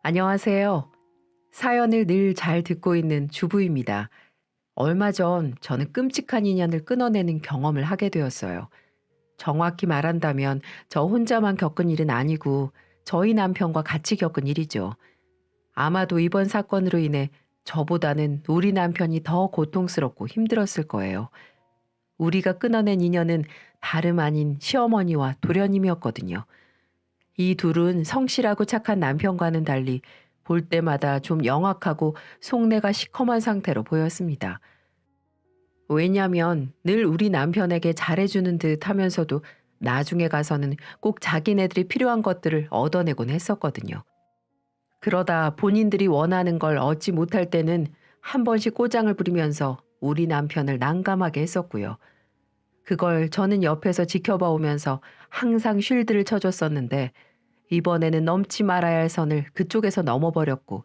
안녕하세요. 사연을 늘 잘 듣고 있는 주부입니다. 얼마 전 저는 끔찍한 인연을 끊어내는 경험을 하게 되었어요. 정확히 말한다면 저 혼자만 겪은 일은 아니고 저희 남편과 같이 겪은 일이죠. 아마도 이번 사건으로 인해 저보다는 우리 남편이 더 고통스럽고 힘들었을 거예요. 우리가 끊어낸 인연은 다름 아닌 시어머니와 도련님이었거든요. 이 둘은 성실하고 착한 남편과는 달리 볼 때마다 좀 영악하고 속내가 시커먼 상태로 보였습니다. 왜냐면 늘 우리 남편에게 잘해주는 듯 하면서도 나중에 가서는 꼭 자기네들이 필요한 것들을 얻어내곤 했었거든요. 그러다 본인들이 원하는 걸 얻지 못할 때는 한 번씩 꼬장을 부리면서 우리 남편을 난감하게 했었고요. 그걸 저는 옆에서 지켜봐 오면서 항상 쉴드를 쳐줬었는데 이번에는 넘지 말아야 할 선을 그쪽에서 넘어버렸고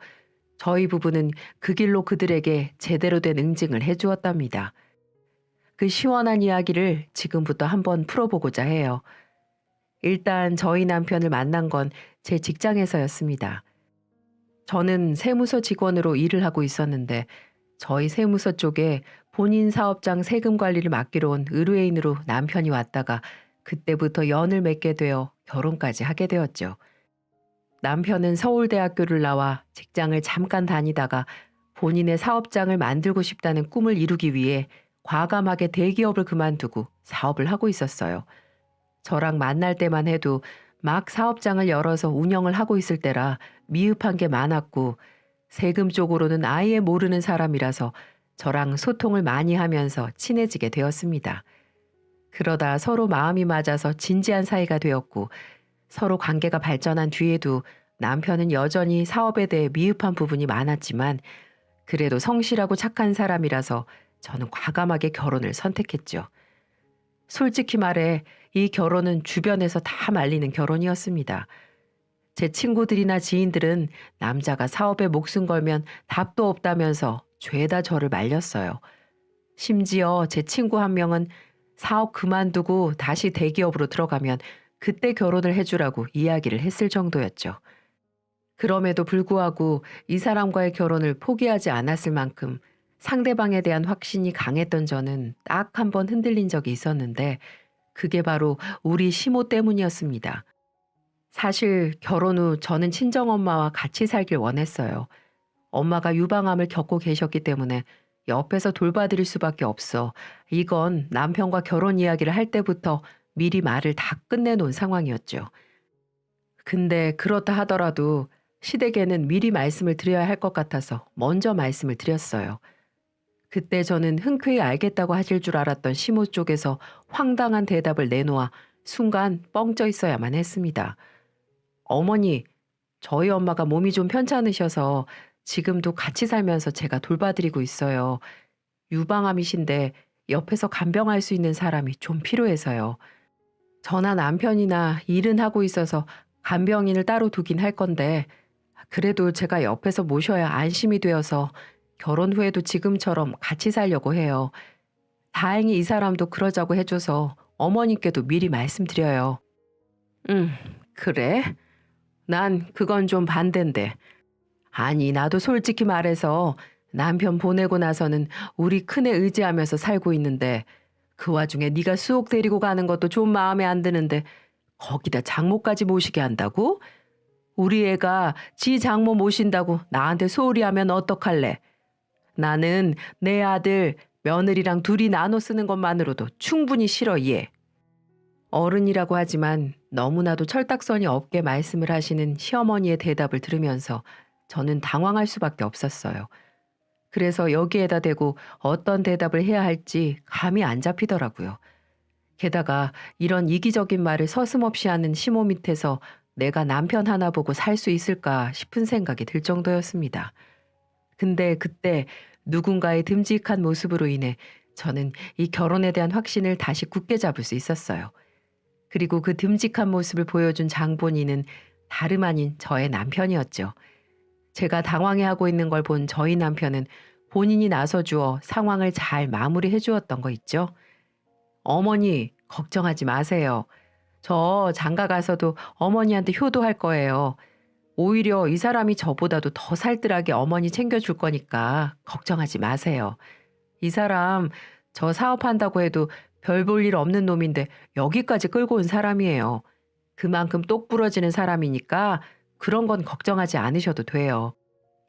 저희 부부는 그 길로 그들에게 제대로 된 응징을 해주었답니다. 그 시원한 이야기를 지금부터 한번 풀어보고자 해요. 일단 저희 남편을 만난 건 제 직장에서였습니다. 저는 세무서 직원으로 일을 하고 있었는데 저희 세무서 쪽에 본인 사업장 세금 관리를 맡기로 온 의뢰인으로 남편이 왔다가 그때부터 연을 맺게 되어 결혼까지 하게 되었죠. 남편은 서울대학교를 나와 직장을 잠깐 다니다가 본인의 사업장을 만들고 싶다는 꿈을 이루기 위해 과감하게 대기업을 그만두고 사업을 하고 있었어요. 저랑 만날 때만 해도 막 사업장을 열어서 운영을 하고 있을 때라 미흡한 게 많았고 세금 쪽으로는 아예 모르는 사람이라서 저랑 소통을 많이 하면서 친해지게 되었습니다. 그러다 서로 마음이 맞아서 진지한 사이가 되었고 서로 관계가 발전한 뒤에도 남편은 여전히 사업에 대해 미흡한 부분이 많았지만 그래도 성실하고 착한 사람이라서 저는 과감하게 결혼을 선택했죠. 솔직히 말해 이 결혼은 주변에서 다 말리는 결혼이었습니다. 제 친구들이나 지인들은 남자가 사업에 목숨 걸면 답도 없다면서 죄다 저를 말렸어요. 심지어 제 친구 한 명은 사업 그만두고 다시 대기업으로 들어가면 그때 결혼을 해주라고 이야기를 했을 정도였죠. 그럼에도 불구하고 이 사람과의 결혼을 포기하지 않았을 만큼 상대방에 대한 확신이 강했던 저는 딱 한 번 흔들린 적이 있었는데 그게 바로 우리 시모 때문이었습니다. 사실 결혼 후 저는 친정엄마와 같이 살길 원했어요. 엄마가 유방암을 겪고 계셨기 때문에 옆에서 돌봐드릴 수밖에 없어. 이건 남편과 결혼 이야기를 할 때부터 미리 말을 다 끝내놓은 상황이었죠. 근데 그렇다 하더라도 시댁에는 미리 말씀을 드려야 할 것 같아서 먼저 말씀을 드렸어요. 그때 저는 흔쾌히 알겠다고 하실 줄 알았던 시모 쪽에서 황당한 대답을 내놓아 순간 뻥 쪄 있어야만 했습니다. 어머니, 저희 엄마가 몸이 좀 편찮으셔서 지금도 같이 살면서 제가 돌봐드리고 있어요. 유방암이신데 옆에서 간병할 수 있는 사람이 좀 필요해서요. 저나 남편이나 일은 하고 있어서 간병인을 따로 두긴 할 건데 그래도 제가 옆에서 모셔야 안심이 되어서 결혼 후에도 지금처럼 같이 살려고 해요. 다행히 이 사람도 그러자고 해줘서 어머님께도 미리 말씀드려요. 음, 그래? 난 그건 좀 반대인데. 아니, 나도 솔직히 말해서 남편 보내고 나서는 우리 큰애 의지하면서 살고 있는데 그 와중에 네가 수옥 데리고 가는 것도 좀 마음에 안 드는데 거기다 장모까지 모시게 한다고? 우리 애가 지 장모 모신다고 나한테 소홀히 하면 어떡할래? 나는 내 아들 며느리랑 둘이 나눠 쓰는 것만으로도 충분히 싫어 얘. 어른이라고 하지만 너무나도 철딱서니 없게 말씀을 하시는 시어머니의 대답을 들으면서 저는 당황할 수밖에 없었어요. 그래서 여기에다 대고 어떤 대답을 해야 할지 감이 안 잡히더라고요. 게다가 이런 이기적인 말을 서슴없이 하는 시모 밑에서 내가 남편 하나 보고 살 수 있을까 싶은 생각이 들 정도였습니다. 근데 그때 누군가의 듬직한 모습으로 인해 저는 이 결혼에 대한 확신을 다시 굳게 잡을 수 있었어요. 그리고 그 듬직한 모습을 보여준 장본인은 다름 아닌 저의 남편이었죠. 제가 당황해하고 있는 걸 본 저희 남편은 본인이 나서주어 상황을 잘 마무리해 주었던 거 있죠. 어머니, 걱정하지 마세요. 저 장가 가서도 어머니한테 효도할 거예요. 오히려 이 사람이 저보다도 더 살뜰하게 어머니 챙겨줄 거니까 걱정하지 마세요. 이 사람 저 사업한다고 해도 별 볼 일 없는 놈인데 여기까지 끌고 온 사람이에요. 그만큼 똑 부러지는 사람이니까 그런 건 걱정하지 않으셔도 돼요.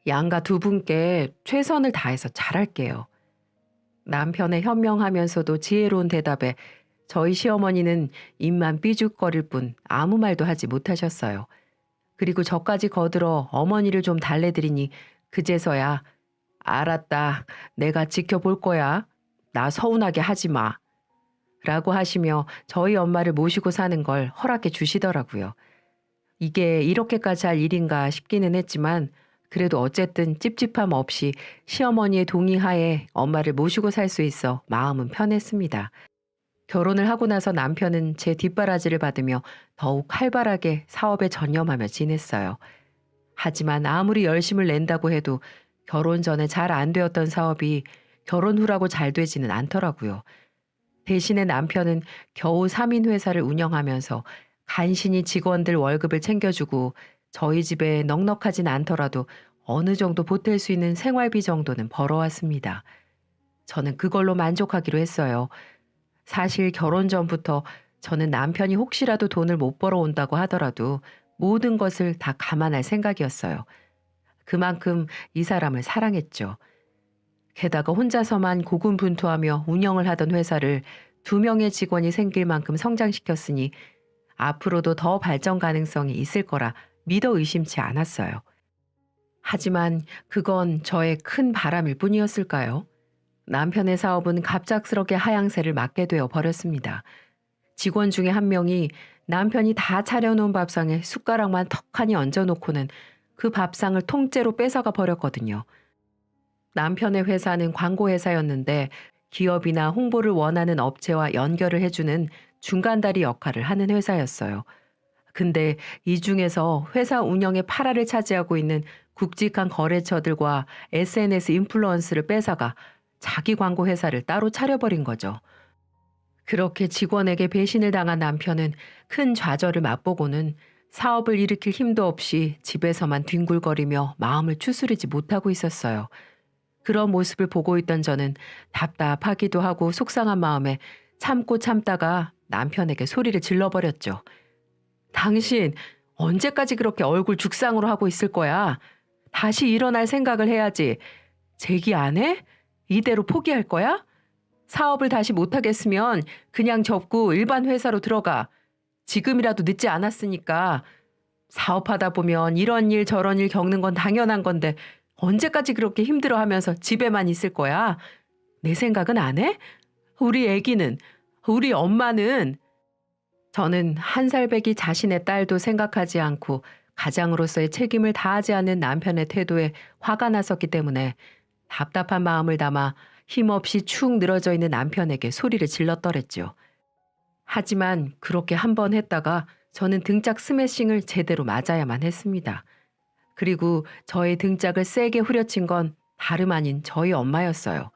양가 두 분께 최선을 다해서 잘할게요. 남편의 현명하면서도 지혜로운 대답에 저희 시어머니는 입만 삐죽거릴 뿐 아무 말도 하지 못하셨어요. 그리고 저까지 거들어 어머니를 좀 달래드리니 그제서야 알았다. 내가 지켜볼 거야. 나 서운하게 하지 마. 라고 하시며 저희 엄마를 모시고 사는 걸 허락해 주시더라고요. 이게 이렇게까지 할 일인가 싶기는 했지만 그래도 어쨌든 찝찝함 없이 시어머니의 동의하에 엄마를 모시고 살 수 있어 마음은 편했습니다. 결혼을 하고 나서 남편은 제 뒷바라지를 받으며 더욱 활발하게 사업에 전념하며 지냈어요. 하지만 아무리 열심을 낸다고 해도 결혼 전에 잘 안 되었던 사업이 결혼 후라고 잘 되지는 않더라고요. 대신에 남편은 겨우 3인 회사를 운영하면서 간신히 직원들 월급을 챙겨주고 저희 집에 넉넉하진 않더라도 어느 정도 보탤 수 있는 생활비 정도는 벌어왔습니다. 저는 그걸로 만족하기로 했어요. 사실 결혼 전부터 저는 남편이 혹시라도 돈을 못 벌어온다고 하더라도 모든 것을 다 감안할 생각이었어요. 그만큼 이 사람을 사랑했죠. 게다가 혼자서만 고군분투하며 운영을 하던 회사를 2명의 직원이 생길 만큼 성장시켰으니 앞으로도 더 발전 가능성이 있을 거라 믿어 의심치 않았어요. 하지만 그건 저의 큰 바람일 뿐이었을까요? 남편의 사업은 갑작스럽게 하향세를 맞게 되어 버렸습니다. 직원 중에 한 명이 남편이 다 차려놓은 밥상에 숟가락만 턱하니 얹어놓고는 그 밥상을 통째로 뺏어가 버렸거든요. 남편의 회사는 광고회사였는데 기업이나 홍보를 원하는 업체와 연결을 해주는 중간다리 역할을 하는 회사였어요. 근데 이 중에서 회사 운영의 8할을 차지하고 있는 굵직한 거래처들과 SNS 인플루언스를 뺏어가 자기 광고 회사를 따로 차려버린 거죠. 그렇게 직원에게 배신을 당한 남편은 큰 좌절을 맛보고는 사업을 일으킬 힘도 없이 집에서만 뒹굴거리며 마음을 추스르지 못하고 있었어요. 그런 모습을 보고 있던 저는 답답하기도 하고 속상한 마음에 참고 참다가 남편에게 소리를 질러버렸죠. 당신 언제까지 그렇게 얼굴 죽상으로 하고 있을 거야? 다시 일어날 생각을 해야지. 재기 안 해? 이대로 포기할 거야? 사업을 다시 못하겠으면 그냥 접고 일반 회사로 들어가. 지금이라도 늦지 않았으니까. 사업하다 보면 이런 일 저런 일 겪는 건 당연한 건데 언제까지 그렇게 힘들어하면서 집에만 있을 거야? 내 생각은 안 해? 우리 애기는, 우리 엄마는. 저는 한 살배기 자신의 딸도 생각하지 않고 가장으로서의 책임을 다하지 않는 남편의 태도에 화가 났었기 때문에 답답한 마음을 담아 힘없이 축 늘어져 있는 남편에게 소리를 질렀더랬죠. 하지만 그렇게 한 번 했다가 저는 등짝 스매싱을 제대로 맞아야만 했습니다. 그리고 저의 등짝을 세게 후려친 건 다름 아닌 저희 엄마였어요.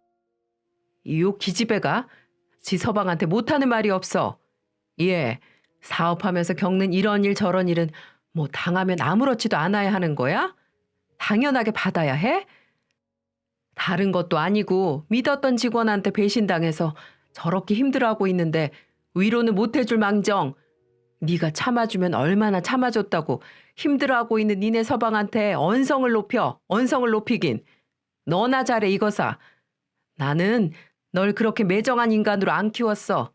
이 기집애가 지 서방한테 못하는 말이 없어. 예, 사업하면서 겪는 이런 일 저런 일은 뭐 당하면 아무렇지도 않아야 하는 거야? 당연하게 받아야 해? 다른 것도 아니고 믿었던 직원한테 배신당해서 저렇게 힘들어하고 있는데 위로는 못해줄 망정. 네가 참아주면 얼마나 참아줬다고 힘들어하고 있는 니네 서방한테 언성을 높이긴. 너나 잘해 이거사. 나는 널 그렇게 매정한 인간으로 안 키웠어.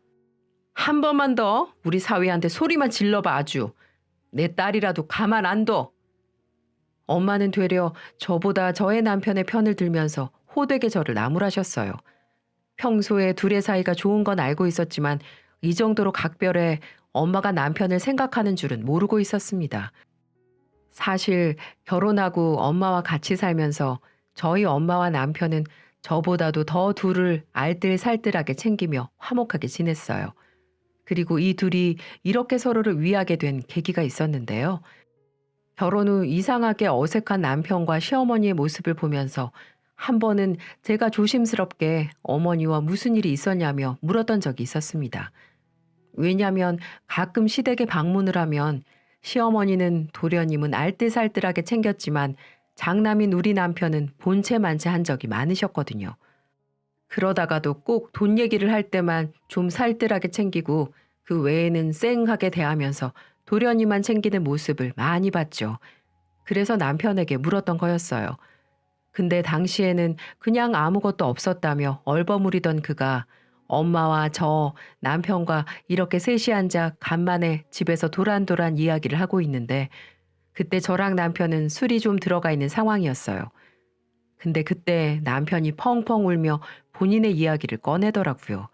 한 번만 더 우리 사위한테 소리만 질러봐 아주. 내 딸이라도 가만 안 둬. 엄마는 되려 저보다 저의 남편의 편을 들면서 호되게 저를 나무라셨어요. 평소에 둘의 사이가 좋은 건 알고 있었지만 이 정도로 각별해 엄마가 남편을 생각하는 줄은 모르고 있었습니다. 사실 결혼하고 엄마와 같이 살면서 저희 엄마와 남편은 저보다도 더 둘을 알뜰살뜰하게 챙기며 화목하게 지냈어요. 그리고 이 둘이 이렇게 서로를 위하게 된 계기가 있었는데요. 결혼 후 이상하게 어색한 남편과 시어머니의 모습을 보면서 한 번은 제가 조심스럽게 어머니와 무슨 일이 있었냐며 물었던 적이 있었습니다. 왜냐하면 가끔 시댁에 방문을 하면 시어머니는 도련님은 알뜰살뜰하게 챙겼지만 장남인 우리 남편은 본체만체 한 적이 많으셨거든요. 그러다가도 꼭 돈 얘기를 할 때만 좀 살뜰하게 챙기고 그 외에는 쌩하게 대하면서 도련이만 챙기는 모습을 많이 봤죠. 그래서 남편에게 물었던 거였어요. 근데 당시에는 그냥 아무것도 없었다며 얼버무리던 그가 엄마와 저, 남편과 이렇게 셋이 앉아 간만에 집에서 도란도란 이야기를 하고 있는데 그때 저랑 남편은 술이 좀 들어가 있는 상황이었어요. 근데 그때 남편이 펑펑 울며 본인의 이야기를 꺼내더라고요.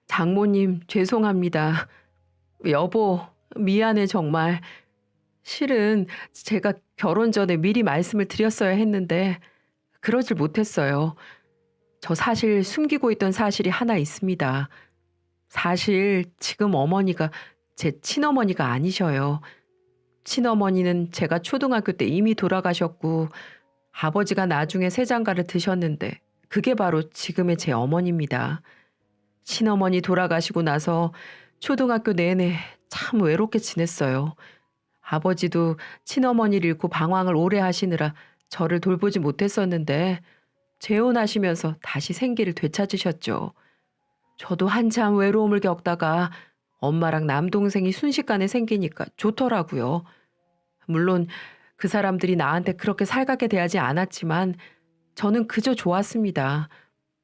장모님, 죄송합니다. 여보, 미안해, 정말. 실은 제가 결혼 전에 미리 말씀을 드렸어야 했는데, 그러질 못했어요. 저 사실 숨기고 있던 사실이 하나 있습니다. 사실 지금 어머니가 제 친어머니가 아니셔요. 친어머니는 제가 초등학교 때 이미 돌아가셨고, 아버지가 나중에 새장가를 드셨는데, 그게 바로 지금의 제 어머니입니다. 친어머니 돌아가시고 나서 초등학교 내내 참 외롭게 지냈어요. 아버지도 친어머니를 잃고 방황을 오래 하시느라 저를 돌보지 못했었는데 재혼하시면서 다시 생기를 되찾으셨죠. 저도 한참 외로움을 겪다가 엄마랑 남동생이 순식간에 생기니까 좋더라고요. 물론 그 사람들이 나한테 그렇게 살갑게 대하지 않았지만 저는 그저 좋았습니다.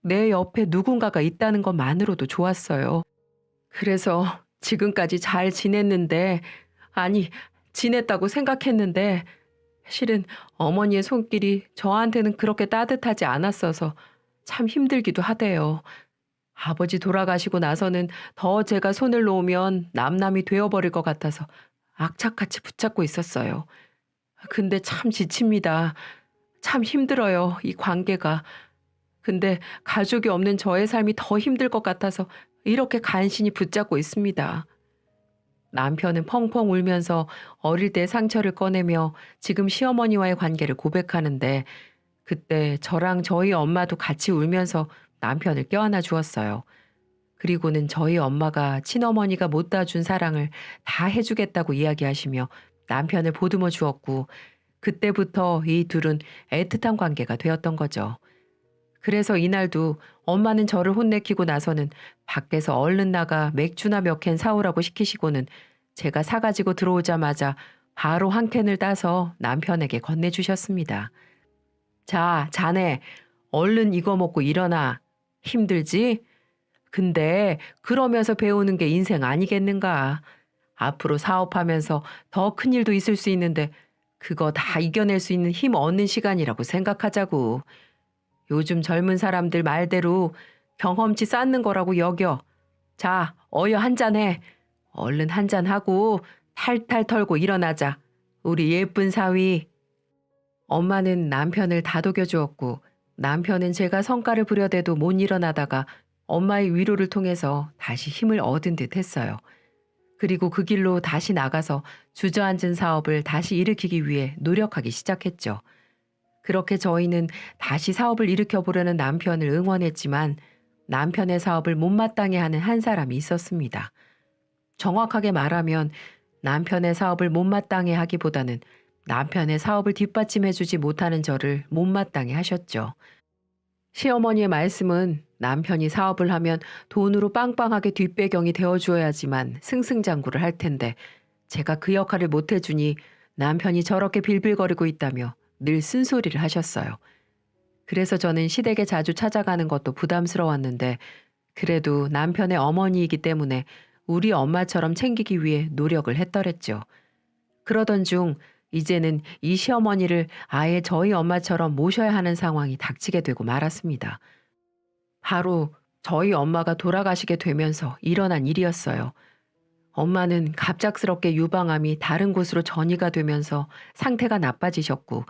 내 옆에 누군가가 있다는 것만으로도 좋았어요. 그래서 지금까지 잘 지냈는데, 아니, 지냈다고 생각했는데, 실은 어머니의 손길이 저한테는 그렇게 따뜻하지 않았어서 참 힘들기도 하대요. 아버지 돌아가시고 나서는 더 제가 손을 놓으면 남남이 되어버릴 것 같아서 악착같이 붙잡고 있었어요. 근데 참 지칩니다. 참 힘들어요, 이 관계가. 근데 가족이 없는 저의 삶이 더 힘들 것 같아서 이렇게 간신히 붙잡고 있습니다. 남편은 펑펑 울면서 어릴 때 상처를 꺼내며 지금 시어머니와의 관계를 고백하는데 그때 저랑 저희 엄마도 같이 울면서 남편을 껴안아 주었어요. 그리고는 저희 엄마가 친어머니가 못다 준 사랑을 다 해주겠다고 이야기하시며 남편을 보듬어 주었고 그때부터 이 둘은 애틋한 관계가 되었던 거죠. 그래서 이날도 엄마는 저를 혼내키고 나서는 밖에서 얼른 나가 맥주나 몇 캔 사오라고 시키시고는 제가 사가지고 들어오자마자 바로 한 캔을 따서 남편에게 건네주셨습니다. 자, 자네, 얼른 이거 먹고 일어나. 힘들지? 근데 그러면서 배우는 게 인생 아니겠는가? 앞으로 사업하면서 더 큰 일도 있을 수 있는데 그거 다 이겨낼 수 있는 힘 얻는 시간이라고 생각하자고. 요즘 젊은 사람들 말대로 경험치 쌓는 거라고 여겨. 자, 어여 한 잔 해. 얼른 한 잔 하고 탈탈 털고 일어나자. 우리 예쁜 사위. 엄마는 남편을 다독여 주었고 남편은 제가 성깔을 부려대도 못 일어나다가 엄마의 위로를 통해서 다시 힘을 얻은 듯 했어요. 그리고 그 길로 다시 나가서 주저앉은 사업을 다시 일으키기 위해 노력하기 시작했죠. 그렇게 저희는 다시 사업을 일으켜 보려는 남편을 응원했지만 남편의 사업을 못마땅해 하는 한 사람이 있었습니다. 정확하게 말하면 남편의 사업을 못마땅해 하기보다는 남편의 사업을 뒷받침해주지 못하는 저를 못마땅해 하셨죠. 시어머니의 말씀은 남편이 사업을 하면 돈으로 빵빵하게 뒷배경이 되어주어야지만 승승장구를 할 텐데 제가 그 역할을 못해주니 남편이 저렇게 빌빌거리고 있다며 늘 쓴소리를 하셨어요. 그래서 저는 시댁에 자주 찾아가는 것도 부담스러웠는데 그래도 남편의 어머니이기 때문에 우리 엄마처럼 챙기기 위해 노력을 했더랬죠. 그러던 중 이제는 이 시어머니를 아예 저희 엄마처럼 모셔야 하는 상황이 닥치게 되고 말았습니다. 바로 저희 엄마가 돌아가시게 되면서 일어난 일이었어요. 엄마는 갑작스럽게 유방암이 다른 곳으로 전이가 되면서 상태가 나빠지셨고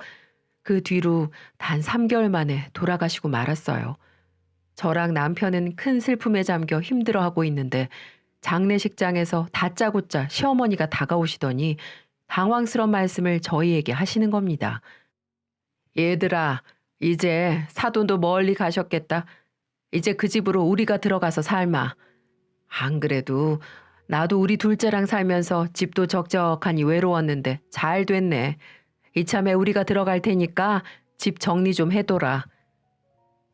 그 뒤로 단 3개월 만에 돌아가시고 말았어요. 저랑 남편은 큰 슬픔에 잠겨 힘들어하고 있는데 장례식장에서 다짜고짜 시어머니가 다가오시더니 당황스러운 말씀을 저희에게 하시는 겁니다. 얘들아, 이제 사돈도 멀리 가셨겠다. 이제 그 집으로 우리가 들어가서 살마. 안 그래도 나도 우리 둘째랑 살면서 집도 적적하니 외로웠는데 잘 됐네. 이참에 우리가 들어갈 테니까 집 정리 좀 해둬라.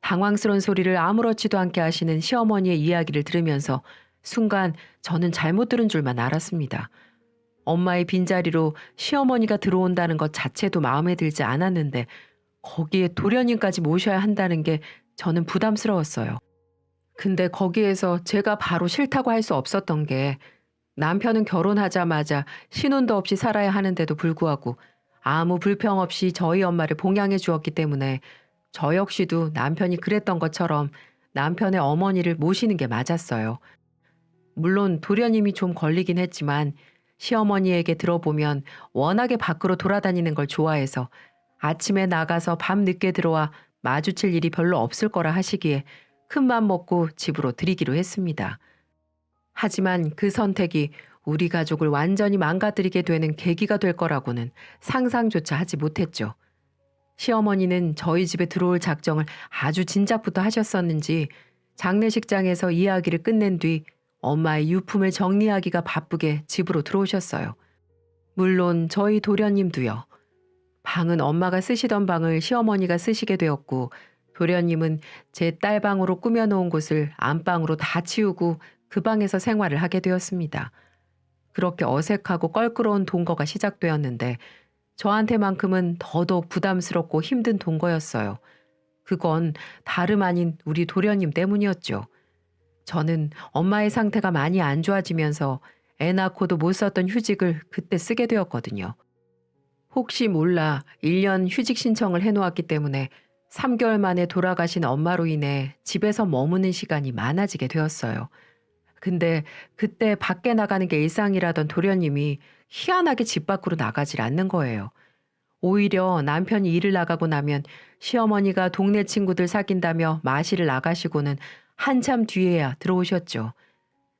당황스러운 소리를 아무렇지도 않게 하시는 시어머니의 이야기를 들으면서 순간 저는 잘못 들은 줄만 알았습니다. 엄마의 빈자리로 시어머니가 들어온다는 것 자체도 마음에 들지 않았는데 거기에 도련님까지 모셔야 한다는 게 저는 부담스러웠어요. 근데 거기에서 제가 바로 싫다고 할 수 없었던 게 남편은 결혼하자마자 신혼도 없이 살아야 하는데도 불구하고 아무 불평 없이 저희 엄마를 봉양해 주었기 때문에 저 역시도 남편이 그랬던 것처럼 남편의 어머니를 모시는 게 맞았어요. 물론 도련님이 좀 걸리긴 했지만 시어머니에게 들어보면 워낙에 밖으로 돌아다니는 걸 좋아해서 아침에 나가서 밤 늦게 들어와 마주칠 일이 별로 없을 거라 하시기에 큰맘 먹고 집으로 들이기로 했습니다. 하지만 그 선택이 우리 가족을 완전히 망가뜨리게 되는 계기가 될 거라고는 상상조차 하지 못했죠. 시어머니는 저희 집에 들어올 작정을 아주 진작부터 하셨었는지 장례식장에서 이야기를 끝낸 뒤 엄마의 유품을 정리하기가 바쁘게 집으로 들어오셨어요. 물론 저희 도련님도요. 방은 엄마가 쓰시던 방을 시어머니가 쓰시게 되었고 도련님은 제 딸방으로 꾸며놓은 곳을 안방으로 다 치우고 그 방에서 생활을 하게 되었습니다. 그렇게 어색하고 껄끄러운 동거가 시작되었는데 저한테만큼은 더더욱 부담스럽고 힘든 동거였어요. 그건 다름 아닌 우리 도련님 때문이었죠. 저는 엄마의 상태가 많이 안 좋아지면서 애 낳고도 못 썼던 휴직을 그때 쓰게 되었거든요. 혹시 몰라 1년 휴직 신청을 해놓았기 때문에 3개월 만에 돌아가신 엄마로 인해 집에서 머무는 시간이 많아지게 되었어요. 근데 그때 밖에 나가는 게 일상이라던 도련님이 희한하게 집 밖으로 나가질 않는 거예요. 오히려 남편이 일을 나가고 나면 시어머니가 동네 친구들 사귄다며 마실을 나가시고는 한참 뒤에야 들어오셨죠.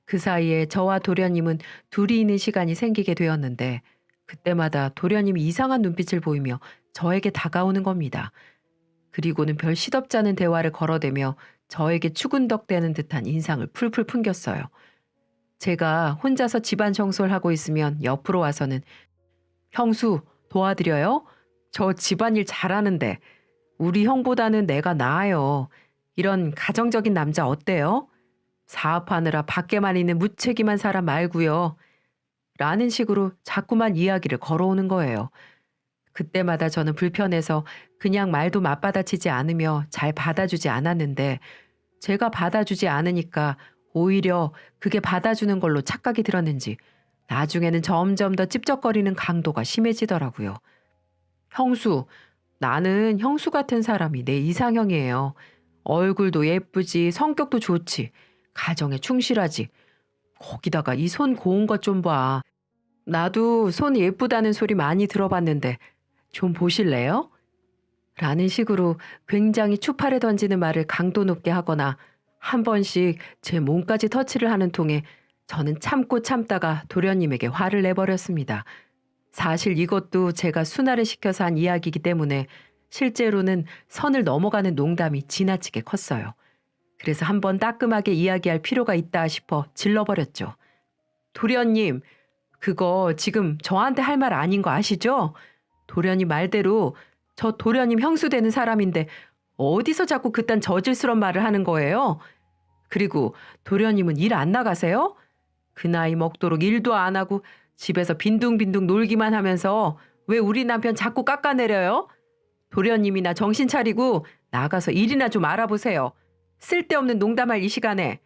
그 사이에 저와 도련님은 둘이 있는 시간이 생기게 되었는데 그때마다 도련님이 이상한 눈빛을 보이며 저에게 다가오는 겁니다. 그리고는 별 시덥지 않은 대화를 걸어대며 저에게 추근덕대는 듯한 인상을 풀풀 풍겼어요. 제가 혼자서 집안 청소를 하고 있으면 옆으로 와서는 형수 도와드려요? 저 집안일 잘하는데 우리 형보다는 내가 나아요. 이런 가정적인 남자 어때요? 사업하느라 밖에만 있는 무책임한 사람 말고요. 라는 식으로 자꾸만 이야기를 걸어오는 거예요. 그때마다 저는 불편해서 그냥 말도 맞받아치지 않으며 잘 받아주지 않았는데 제가 받아주지 않으니까 오히려 그게 받아주는 걸로 착각이 들었는지 나중에는 점점 더 찝쩍거리는 강도가 심해지더라고요. 형수, 나는 형수 같은 사람이 내 이상형이에요. 얼굴도 예쁘지, 성격도 좋지, 가정에 충실하지. 거기다가 이 손 고운 것 좀 봐. 나도 손 예쁘다는 소리 많이 들어봤는데 좀 보실래요? 라는 식으로 굉장히 추파를 던지는 말을 강도 높게 하거나 한 번씩 제 몸까지 터치를 하는 통에 저는 참고 참다가 도련님에게 화를 내버렸습니다. 사실 이것도 제가 순화를 시켜서 한 이야기이기 때문에 실제로는 선을 넘어가는 농담이 지나치게 컸어요. 그래서 한번 따끔하게 이야기할 필요가 있다 싶어 질러버렸죠. 도련님, 그거 지금 저한테 할 말 아닌 거 아시죠? 도련님 말대로 저 도련님 형수 되는 사람인데 어디서 자꾸 그딴 저질스러운 말을 하는 거예요? 그리고 도련님은 일 안 나가세요? 그 나이 먹도록 일도 안 하고 집에서 빈둥빈둥 놀기만 하면서 왜 우리 남편 자꾸 깎아내려요? 도련님이나 정신 차리고 나가서 일이나 좀 알아보세요. 쓸데없는 농담할 이 시간에.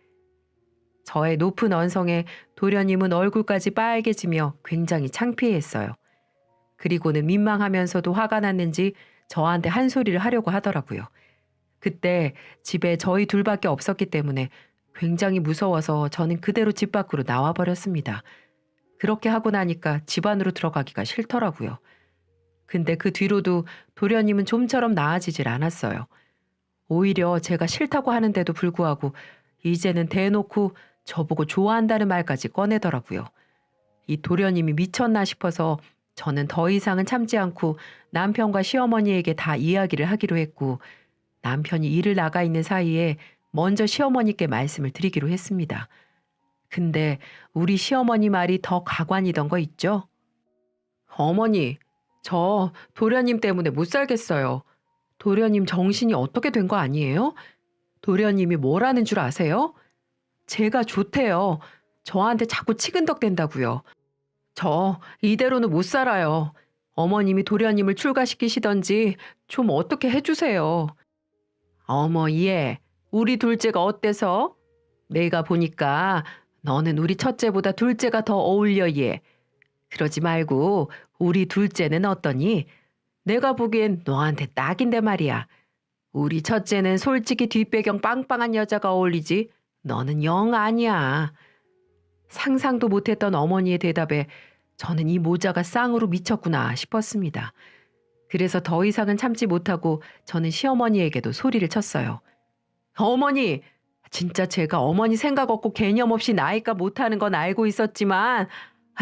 저의 높은 언성에 도련님은 얼굴까지 빨개지며 굉장히 창피해했어요. 그리고는 민망하면서도 화가 났는지 저한테 한 소리를 하려고 하더라고요. 그때 집에 저희 둘밖에 없었기 때문에 굉장히 무서워서 저는 그대로 집 밖으로 나와버렸습니다. 그렇게 하고 나니까 집 안으로 들어가기가 싫더라고요. 근데 그 뒤로도 도련님은 좀처럼 나아지질 않았어요. 오히려 제가 싫다고 하는데도 불구하고 이제는 대놓고 저보고 좋아한다는 말까지 꺼내더라고요. 이 도련님이 미쳤나 싶어서 저는 더 이상은 참지 않고 남편과 시어머니에게 다 이야기를 하기로 했고 남편이 일을 나가 있는 사이에 먼저 시어머니께 말씀을 드리기로 했습니다. 근데 우리 시어머니 말이 더 가관이던 거 있죠? 어머니, 저 도련님 때문에 못 살겠어요. 도련님 정신이 어떻게 된 거 아니에요? 도련님이 뭐라는 줄 아세요? 제가 좋대요. 저한테 자꾸 치근덕댄다고요. 저 이대로는 못 살아요. 어머님이 도련님을 출가시키시던지 좀 어떻게 해주세요. 어머, 얘, 우리 둘째가 어때서? 내가 보니까 너는 우리 첫째보다 둘째가 더 어울려, 얘. 그러지 말고 우리 둘째는 어떠니? 내가 보기엔 너한테 딱인데 말이야. 우리 첫째는 솔직히 뒷배경 빵빵한 여자가 어울리지. 너는 영 아니야. 상상도 못했던 어머니의 대답에 저는 이 모자가 쌍으로 미쳤구나 싶었습니다. 그래서 더 이상은 참지 못하고 저는 시어머니에게도 소리를 쳤어요. 어머니, 진짜 제가 어머니 생각 없고 개념 없이 나이값 못하는 건 알고 있었지만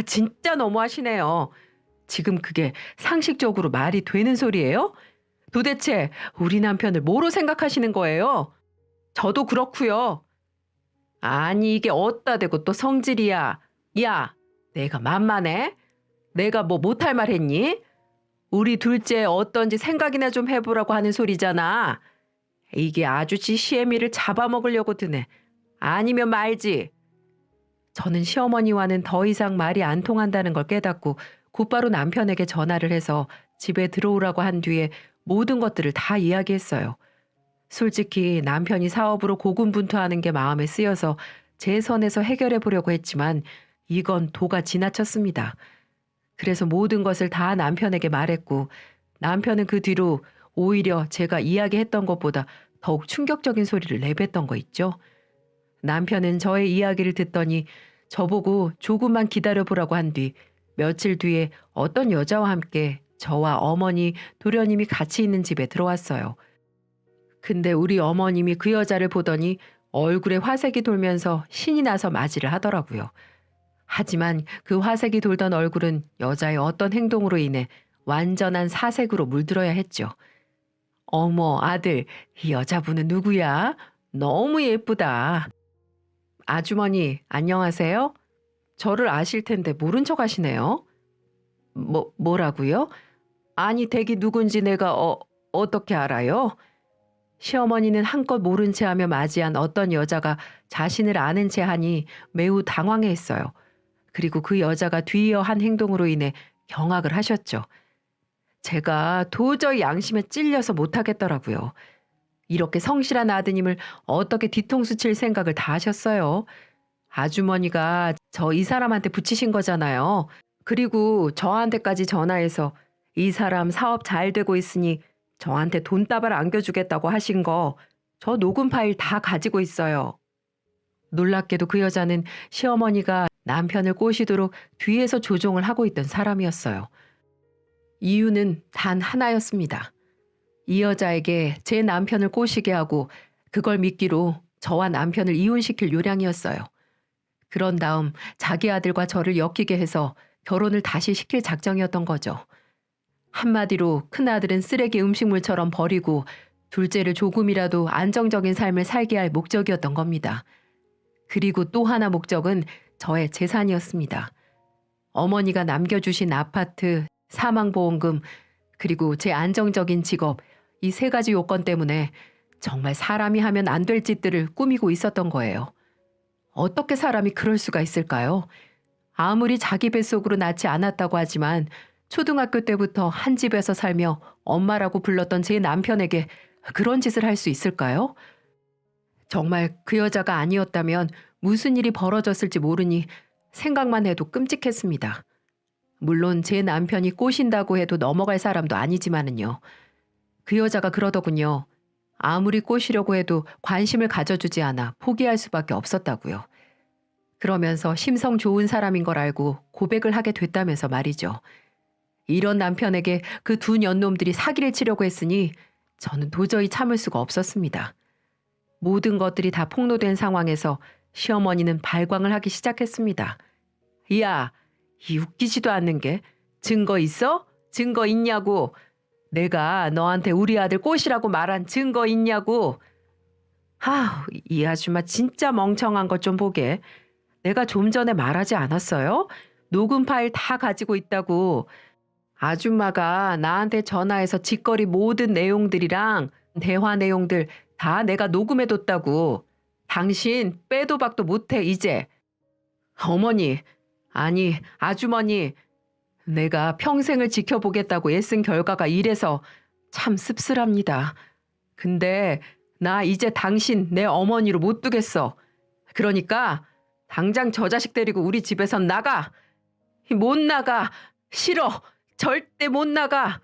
진짜 너무하시네요. 지금 그게 상식적으로 말이 되는 소리예요? 도대체 우리 남편을 뭐로 생각하시는 거예요? 저도 그렇고요. 아니 이게 어따 대고 또 성질이야. 야, 내가 만만해? 내가 뭐 못할 말 했니? 우리 둘째 어떤지 생각이나 좀 해보라고 하는 소리잖아. 이게 아주지 시애미를 잡아먹으려고 드네. 아니면 말지. 저는 시어머니와는 더 이상 말이 안 통한다는 걸 깨닫고 곧바로 남편에게 전화를 해서 집에 들어오라고 한 뒤에 모든 것들을 다 이야기했어요. 솔직히 남편이 사업으로 고군분투하는 게 마음에 쓰여서 제 선에서 해결해 보려고 했지만 이건 도가 지나쳤습니다. 그래서 모든 것을 다 남편에게 말했고 남편은 그 뒤로 오히려 제가 이야기했던 것보다 더욱 충격적인 소리를 내뱉던 거 있죠. 남편은 저의 이야기를 듣더니 저보고 조금만 기다려보라고 한 뒤 며칠 뒤에 어떤 여자와 함께 저와 어머니, 도련님이 같이 있는 집에 들어왔어요. 근데 우리 어머님이 그 여자를 보더니 얼굴에 화색이 돌면서 신이 나서 맞이를 하더라고요. 하지만 그 화색이 돌던 얼굴은 여자의 어떤 행동으로 인해 완전한 사색으로 물들어야 했죠. 어머, 아들, 이 여자분은 누구야? 너무 예쁘다. 아주머니, 안녕하세요? 저를 아실 텐데 모른 척 하시네요. 뭐라고요? 아니, 댁이 누군지 내가 어떻게 알아요? 시어머니는 한껏 모른 채 하며 맞이한 어떤 여자가 자신을 아는 채 하니 매우 당황해했어요. 그리고 그 여자가 뒤이어 한 행동으로 인해 경악을 하셨죠. 제가 도저히 양심에 찔려서 못하겠더라고요. 이렇게 성실한 아드님을 어떻게 뒤통수 칠 생각을 다 하셨어요. 아주머니가 저 이 사람한테 붙이신 거잖아요. 그리고 저한테까지 전화해서 이 사람 사업 잘 되고 있으니 저한테 돈다발 안겨주겠다고 하신 거 저 녹음 파일 다 가지고 있어요. 놀랍게도 그 여자는 시어머니가 남편을 꼬시도록 뒤에서 조종을 하고 있던 사람이었어요. 이유는 단 하나였습니다. 이 여자에게 제 남편을 꼬시게 하고 그걸 미끼로 저와 남편을 이혼시킬 요량이었어요. 그런 다음 자기 아들과 저를 엮이게 해서 결혼을 다시 시킬 작정이었던 거죠. 한마디로 큰아들은 쓰레기 음식물처럼 버리고 둘째를 조금이라도 안정적인 삶을 살게 할 목적이었던 겁니다. 그리고 또 하나 목적은 저의 재산이었습니다. 어머니가 남겨주신 아파트, 사망보험금, 그리고 제 안정적인 직업, 이 세 가지 요건 때문에 정말 사람이 하면 안 될 짓들을 꾸미고 있었던 거예요. 어떻게 사람이 그럴 수가 있을까요? 아무리 자기 뱃속으로 낳지 않았다고 하지만 초등학교 때부터 한 집에서 살며 엄마라고 불렀던 제 남편에게 그런 짓을 할 수 있을까요? 정말 그 여자가 아니었다면 무슨 일이 벌어졌을지 모르니 생각만 해도 끔찍했습니다. 물론 제 남편이 꼬신다고 해도 넘어갈 사람도 아니지만은요. 그 여자가 그러더군요. 아무리 꼬시려고 해도 관심을 가져주지 않아 포기할 수밖에 없었다고요. 그러면서 심성 좋은 사람인 걸 알고 고백을 하게 됐다면서 말이죠. 이런 남편에게 그 두 년놈들이 사기를 치려고 했으니 저는 도저히 참을 수가 없었습니다. 모든 것들이 다 폭로된 상황에서 시어머니는 발광을 하기 시작했습니다. 야, 이 웃기지도 않는 게 증거 있어? 증거 있냐고. 내가 너한테 우리 아들 꼬시라고 말한 증거 있냐고. 이 아줌마 진짜 멍청한 것 좀 보게. 내가 좀 전에 말하지 않았어요? 녹음 파일 다 가지고 있다고. 아줌마가 나한테 전화해서 짓거리 모든 내용들이랑 대화 내용들 다 내가 녹음해뒀다고. 당신 빼도 박도 못해, 이제. 어머니, 아니, 아주머니, 내가 평생을 지켜보겠다고 애쓴 결과가 이래서 참 씁쓸합니다. 근데 나 이제 당신 내 어머니로 못 두겠어. 그러니까 당장 저 자식 데리고 우리 집에선 나가. 못 나가. 싫어. 절대 못 나가.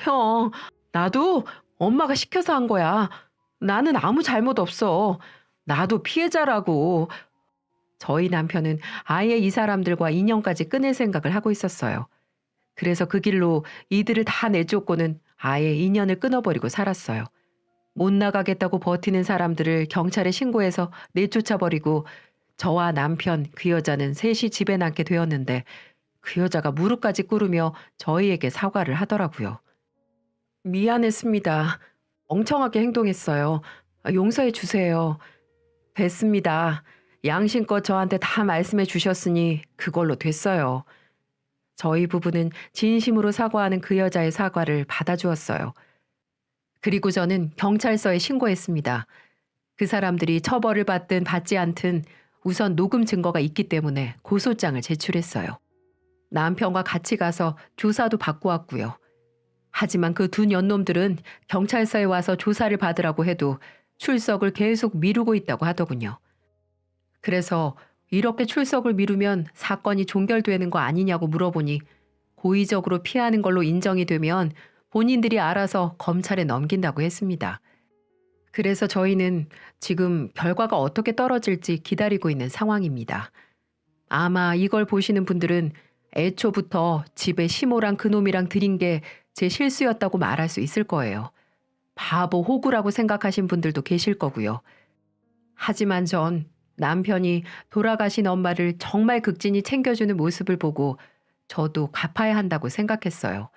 형, 나도 엄마가 시켜서 한 거야. 나는 아무 잘못 없어. 나도 피해자라고. 저희 남편은 아예 이 사람들과 인연까지 끊을 생각을 하고 있었어요. 그래서 그 길로 이들을 다 내쫓고는 아예 인연을 끊어버리고 살았어요. 못 나가겠다고 버티는 사람들을 경찰에 신고해서 내쫓아버리고 저와 남편, 그 여자는 셋이 집에 남게 되었는데 그 여자가 무릎까지 꿇으며 저희에게 사과를 하더라고요. 미안했습니다. 멍청하게 행동했어요. 용서해 주세요. 됐습니다. 양심껏 저한테 다 말씀해 주셨으니 그걸로 됐어요. 저희 부부는 진심으로 사과하는 그 여자의 사과를 받아주었어요. 그리고 저는 경찰서에 신고했습니다. 그 사람들이 처벌을 받든 받지 않든 우선 녹음 증거가 있기 때문에 고소장을 제출했어요. 남편과 같이 가서 조사도 받고 왔고요. 하지만 그 두 년놈들은 경찰서에 와서 조사를 받으라고 해도 출석을 계속 미루고 있다고 하더군요. 그래서 이렇게 출석을 미루면 사건이 종결되는 거 아니냐고 물어보니 고의적으로 피하는 걸로 인정이 되면 본인들이 알아서 검찰에 넘긴다고 했습니다. 그래서 저희는 지금 결과가 어떻게 떨어질지 기다리고 있는 상황입니다. 아마 이걸 보시는 분들은 애초부터 집에 시모랑 그놈이랑 들인 게 제 실수였다고 말할 수 있을 거예요. 바보 호구라고 생각하신 분들도 계실 거고요. 하지만 전 남편이 돌아가신 엄마를 정말 극진히 챙겨주는 모습을 보고 저도 갚아야 한다고 생각했어요.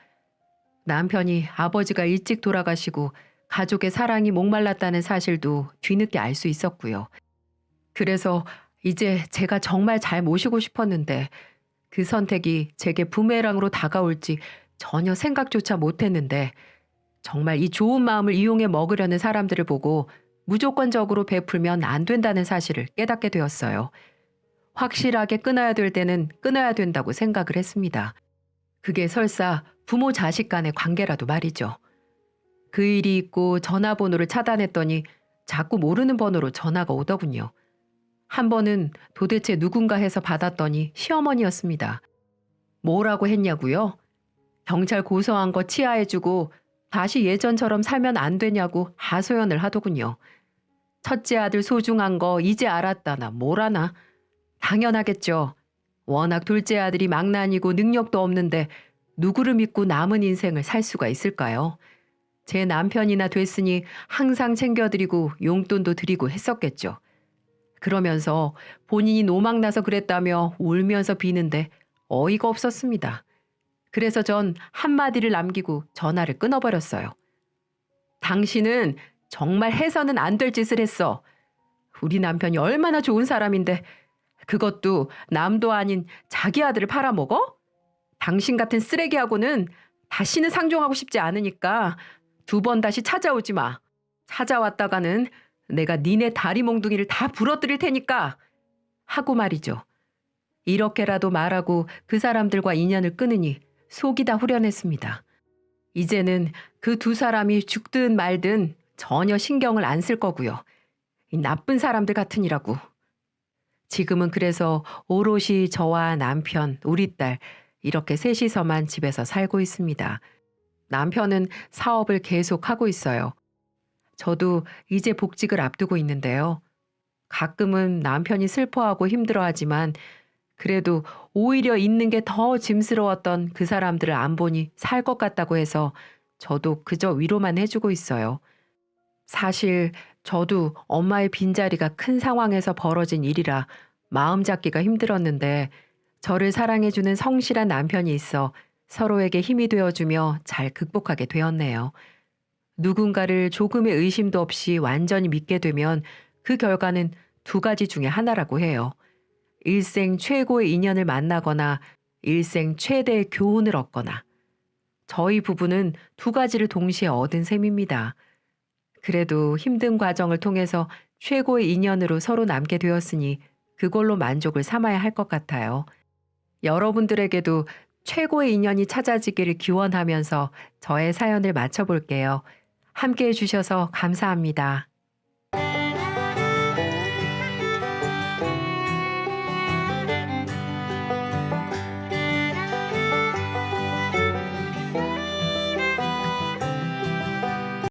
남편이 아버지가 일찍 돌아가시고 가족의 사랑이 목말랐다는 사실도 뒤늦게 알 수 있었고요. 그래서 이제 제가 정말 잘 모시고 싶었는데 그 선택이 제게 부메랑으로 다가올지 전혀 생각조차 못했는데 정말 이 좋은 마음을 이용해 먹으려는 사람들을 보고 무조건적으로 베풀면 안 된다는 사실을 깨닫게 되었어요. 확실하게 끊어야 될 때는 끊어야 된다고 생각을 했습니다. 그게 설사 부모 자식 간의 관계라도 말이죠. 그 일이 있고 전화번호를 차단했더니 자꾸 모르는 번호로 전화가 오더군요. 한 번은 도대체 누군가 해서 받았더니 시어머니였습니다. 뭐라고 했냐고요? 경찰 고소한 거 치하해주고 다시 예전처럼 살면 안 되냐고 하소연을 하더군요. 첫째 아들 소중한 거 이제 알았다나 뭐라나. 당연하겠죠. 워낙 둘째 아들이 망나니고 능력도 없는데 누구를 믿고 남은 인생을 살 수가 있을까요? 제 남편이나 됐으니 항상 챙겨드리고 용돈도 드리고 했었겠죠. 그러면서 본인이 노망나서 그랬다며 울면서 비는데 어이가 없었습니다. 그래서 전 한마디를 남기고 전화를 끊어버렸어요. 당신은 정말 해서는 안 될 짓을 했어. 우리 남편이 얼마나 좋은 사람인데 그것도 남도 아닌 자기 아들을 팔아먹어? 당신 같은 쓰레기하고는 다시는 상종하고 싶지 않으니까 2번 다시 찾아오지 마. 찾아왔다가는 내가 니네 다리 몽둥이를 다 부러뜨릴 테니까 하고 말이죠. 이렇게라도 말하고 그 사람들과 인연을 끊으니 속이 다 후련했습니다. 이제는 그 두 사람이 죽든 말든 전혀 신경을 안 쓸 거고요. 이 나쁜 사람들 같으니라고. 지금은 그래서 오롯이 저와 남편, 우리 딸 이렇게 셋이서만 집에서 살고 있습니다. 남편은 사업을 계속하고 있어요. 저도 이제 복직을 앞두고 있는데요. 가끔은 남편이 슬퍼하고 힘들어하지만 그래도 오히려 있는 게 더 짐스러웠던 그 사람들을 안 보니 살 것 같다고 해서 저도 그저 위로만 해주고 있어요. 사실 저도 엄마의 빈자리가 큰 상황에서 벌어진 일이라 마음 잡기가 힘들었는데 저를 사랑해주는 성실한 남편이 있어 서로에게 힘이 되어주며 잘 극복하게 되었네요. 누군가를 조금의 의심도 없이 완전히 믿게 되면 그 결과는 2가지 중에 하나라고 해요. 일생 최고의 인연을 만나거나 일생 최대의 교훈을 얻거나 저희 부부는 두 가지를 동시에 얻은 셈입니다. 그래도 힘든 과정을 통해서 최고의 인연으로 서로 남게 되었으니 그걸로 만족을 삼아야 할 것 같아요. 여러분들에게도 최고의 인연이 찾아지기를 기원하면서 저의 사연을 마쳐볼게요. 함께 해주셔서 감사합니다.